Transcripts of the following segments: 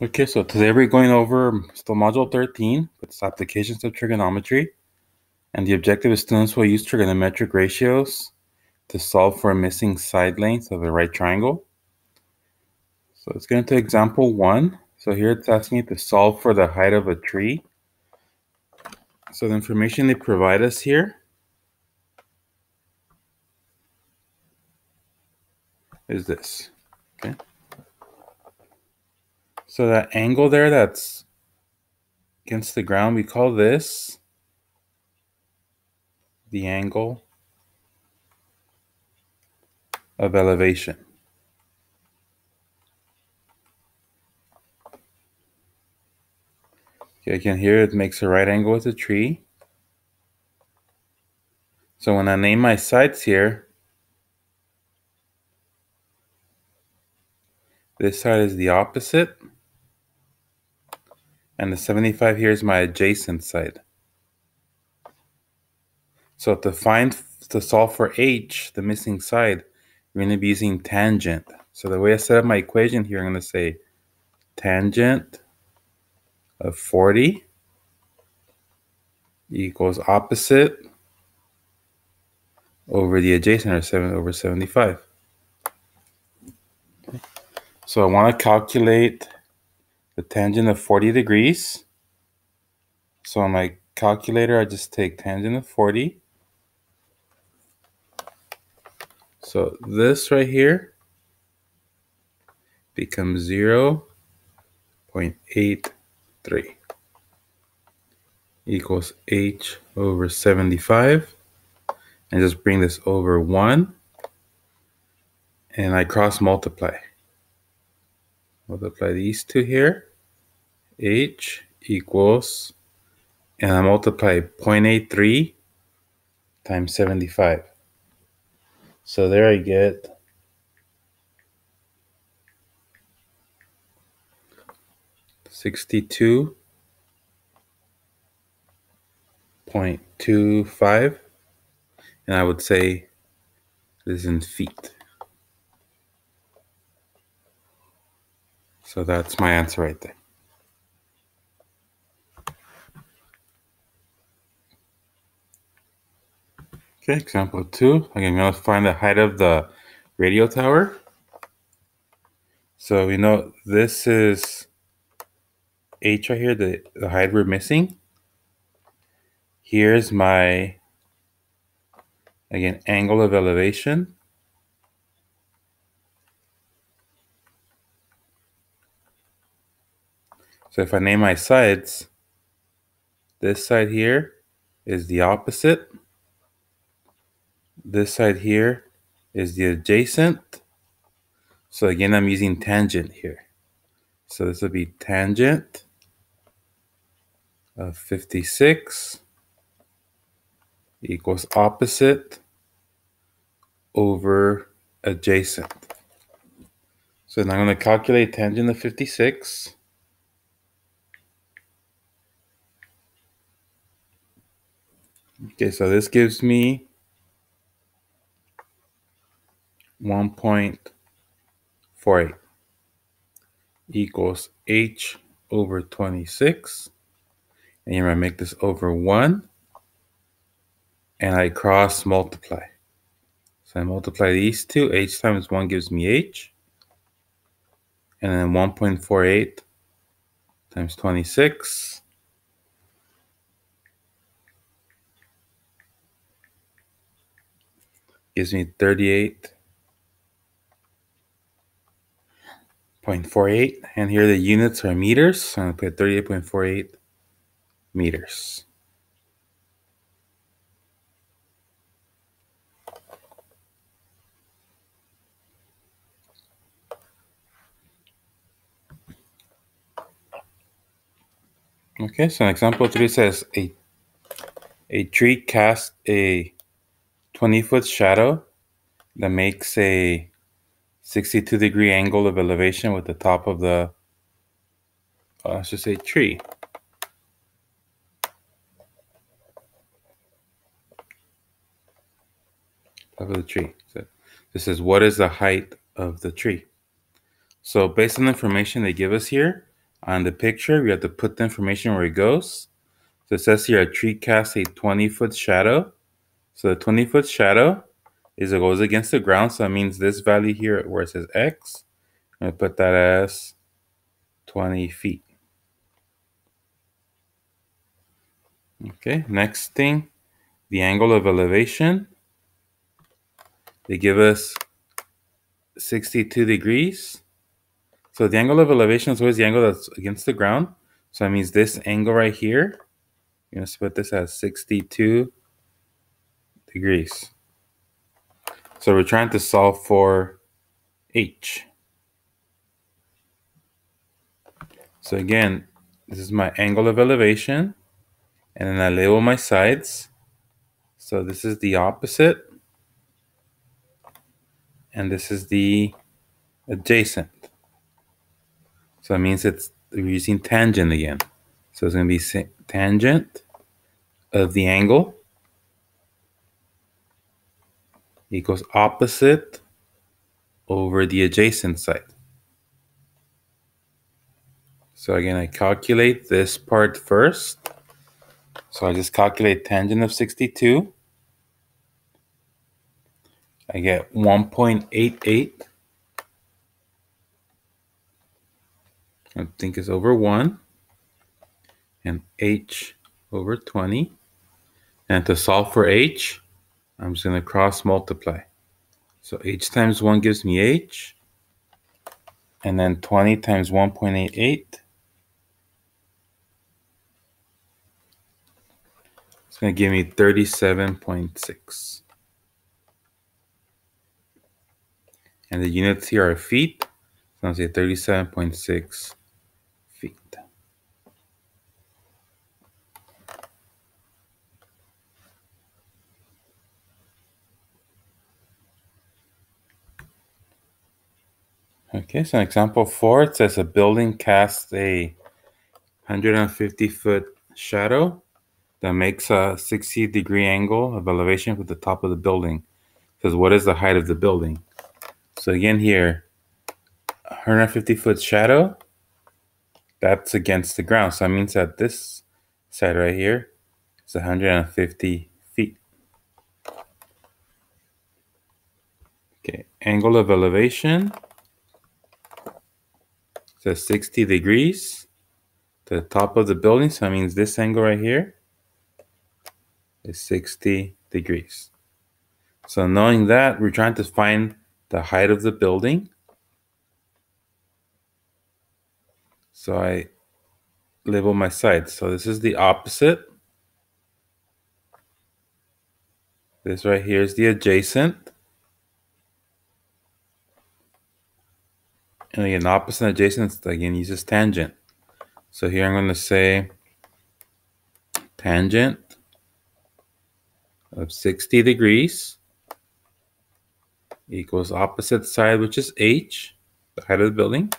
Okay, so today we're going over still Module 13, with its applications of trigonometry. And the objective is students will use trigonometric ratios to solve for a missing side length of a right triangle. So let's get into example 1. So here it's asking you to solve for the height of a tree. So the information they provide us here is this. Okay. So that angle there that's against the ground, we call this the angle of elevation. Okay, again here it makes a right angle with the tree. So when I name my sides here, this side is the opposite, and the 75 here is my adjacent side. So to solve for h, the missing side, we're going to be using tangent. So the way I set up my equation here, I'm going to say tangent of 40 equals opposite over the adjacent, or 7 over 75. So I want to calculate the tangent of 40 degrees. So on my calculator, I just take tangent of 40. So this right here becomes 0.83 equals h over 75. And just bring this over 1. And I cross multiply. Multiply these two here. H equals, and I multiply 0.83 times 75. So there I get 62.25. And I would say this is in feet. So that's my answer right there. Okay, example 2. Again, I'm going to find the height of the radio tower. So we know this is h right here, the height we're missing. Here's my, again, angle of elevation. So if I name my sides, this side here is the opposite. This side here is the adjacent. So again, I'm using tangent here. So this will be tangent of 56 equals opposite over adjacent. So now I'm going to calculate tangent of 56. Okay, so this gives me 1.48 equals h over 26. And here I make this over 1. And I cross multiply. So I multiply these two. H times 1 gives me h. And then 1.48 times 26 gives me 38.48. And here the units are meters. So I'm going to put 38.48 meters. Okay, so example 3 says a tree casts a 20-foot shadow that makes a 62-degree angle of elevation with the top of the, let's just say, tree. Top of the tree. So this is what is the height of the tree. So based on the information they give us here, On the picture, we have to put the information where it goes. So it says here a tree casts a 20-foot shadow. So the 20-foot shadow is it goes against the ground. So that means this value here where it says X, I'm going to put that as 20 feet. Okay, next thing, the angle of elevation. They give us 62 degrees. So the angle of elevation is always the angle that's against the ground. So that means this angle right here, you're going to put this as 62 degrees. So we're trying to solve for H. So again, this is my angle of elevation. And then I label my sides. So this is the opposite. And this is the adjacent. So that means we're using tangent again. So it's going to be tangent of the angle equals opposite over the adjacent side. So again, I calculate this part first. So I just calculate tangent of 62. I get 1.88. I think it's over 1. And H over 20. And to solve for H, I'm just going to cross multiply. So H times 1 gives me H. And then 20 times 1.88. It's going to give me 37.6. And the units here are feet. So I'll say 37.6 feet. Okay, so in example 4, it says a building casts a 150-foot shadow that makes a 60-degree angle of elevation with the top of the building. It says, what is the height of the building? So again here, 150-foot shadow, that's against the ground. So that means that this side right here is 150 feet. Okay, angle of elevation says 60 degrees to the top of the building. So that means this angle right here is 60 degrees. So knowing that, we're trying to find the height of the building. So I label my sides. So this is the opposite. This right here is the adjacent. And again, opposite and adjacent again uses tangent. So here I'm going to say tangent of 60 degrees equals opposite side, which is H, the height of the building,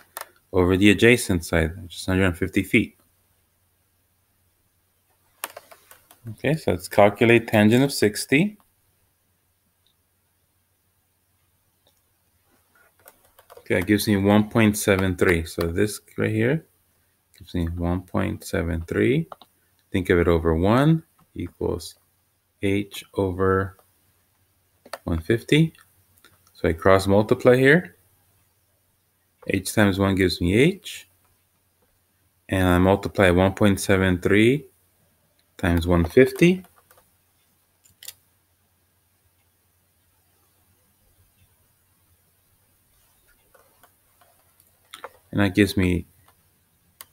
over the adjacent side, which is 150 feet. Okay, so let's calculate tangent of 60. Okay, that gives me 1.73. So this right here gives me 1.73. Think of it over 1 equals H over 150. So I cross multiply here. H times 1 gives me H. And I multiply 1.73 times 150. And that gives me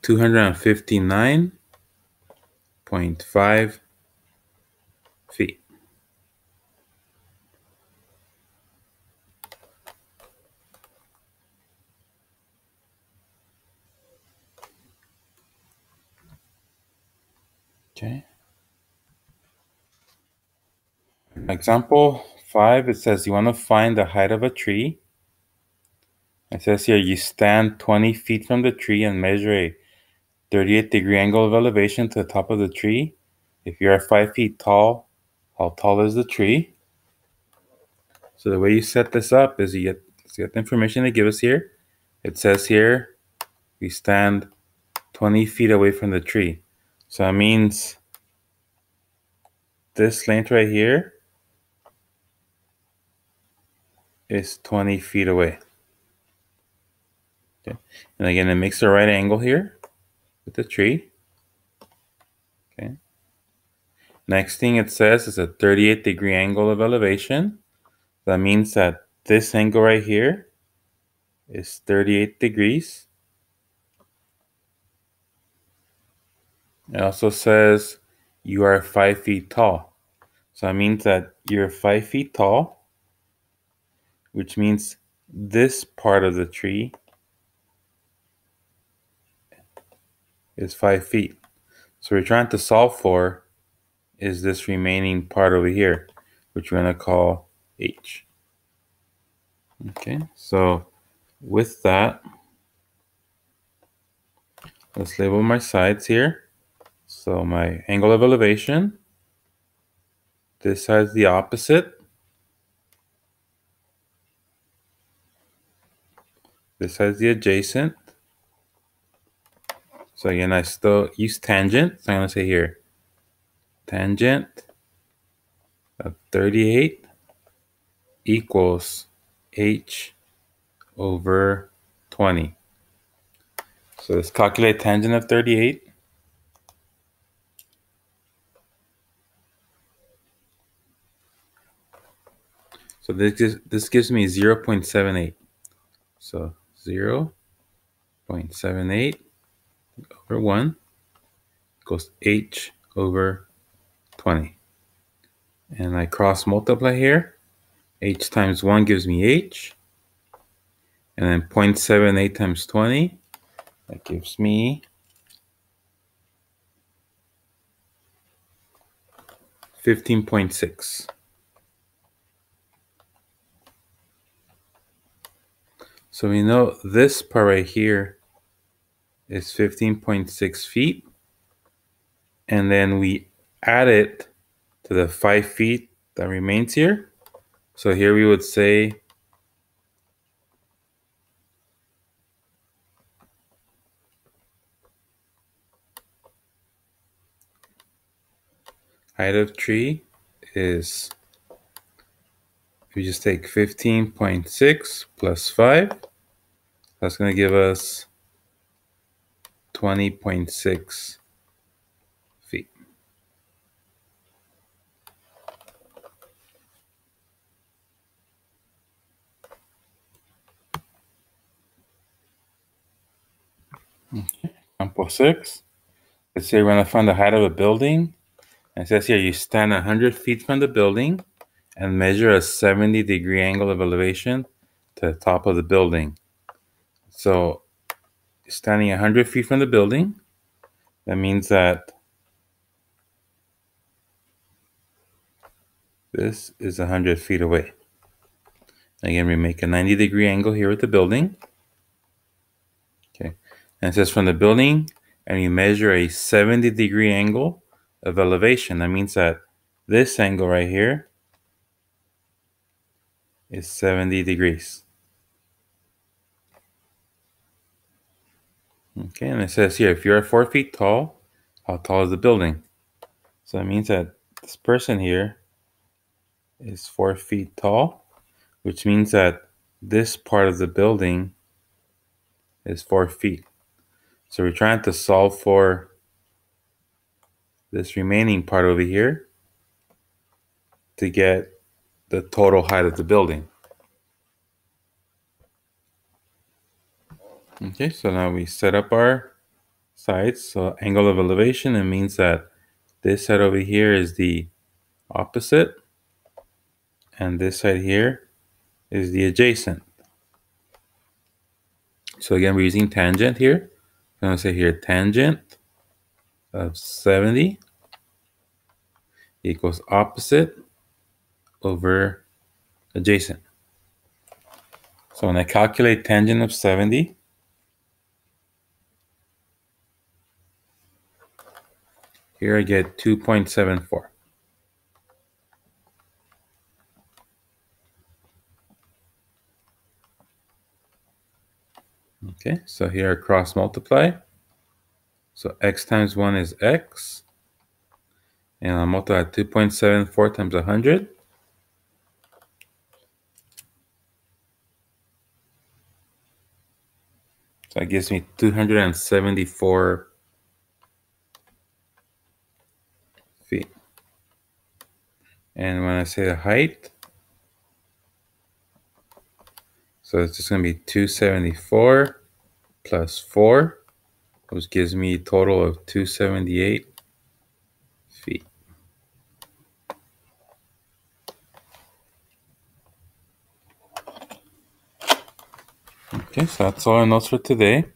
259.5 feet. Okay. Example 5, it says you want to find the height of a tree. It says here you stand 20 feet from the tree and measure a 38-degree angle of elevation to the top of the tree. If you are 5 feet tall, how tall is the tree? So the way you set this up is you get the information they give us here. It says here we stand 20 feet away from the tree. So that means this length right here is 20 feet away. Okay. And again, it makes a right angle here with the tree. Okay. Next thing it says is a 38-degree angle of elevation. That means that this angle right here is 38 degrees. It also says you are 5 feet tall. So that means that you're 5 feet tall, which means this part of the tree is 5 feet. So we're trying to solve for is this remaining part over here, which we're going to call H. Okay, so with that, let's label my sides here. So my angle of elevation, this side's the opposite. This side's the adjacent. So again, I still use tangent. So I'm going to say here, tangent of 38 equals H over 20. So let's calculate tangent of 38. So this gives me 0.78. So 0.78 over 1 equals H over 20. And I cross multiply here. H times 1 gives me H. And then 0.78 times 20, that gives me 15.6. So we know this part right here is 15.6 feet. And then we add it to the 5 feet that remains here. So here we would say height of tree is, we just take 15.6 plus 5. That's going to give us 20.6 feet. Okay. Example 6. Let's say we're going to find the height of a building. And it says here you stand 100 feet from the building and measure a 70-degree angle of elevation to the top of the building. So standing 100 feet from the building, that means that this is 100 feet away. Again, we make a 90-degree angle here with the building. Okay, and it says from the building, and you measure a 70-degree angle of elevation. That means that this angle right here is 70 degrees. Okay, and it says here, if you're 4 feet tall, how tall is the building? So that means that this person here is 4 feet tall, which means that this part of the building is 4 feet. So we're trying to solve for this remaining part over here to get the total height of the building. Okay, so now we set up our sides. So angle of elevation, it means that this side over here is the opposite, and this side here is the adjacent. So again, we're using tangent here. I'm going to say here tangent of 70 equals opposite over adjacent. So when I calculate tangent of 70, here I get 2.74. Okay, so here I cross multiply. So x times 1 is x. And I'll multiply 2.74 times 100. So that gives me 274 feet. And when I say the height, so it's just going to be 274 plus 4, which gives me a total of 278 feet. Okay, so that's all our notes for today.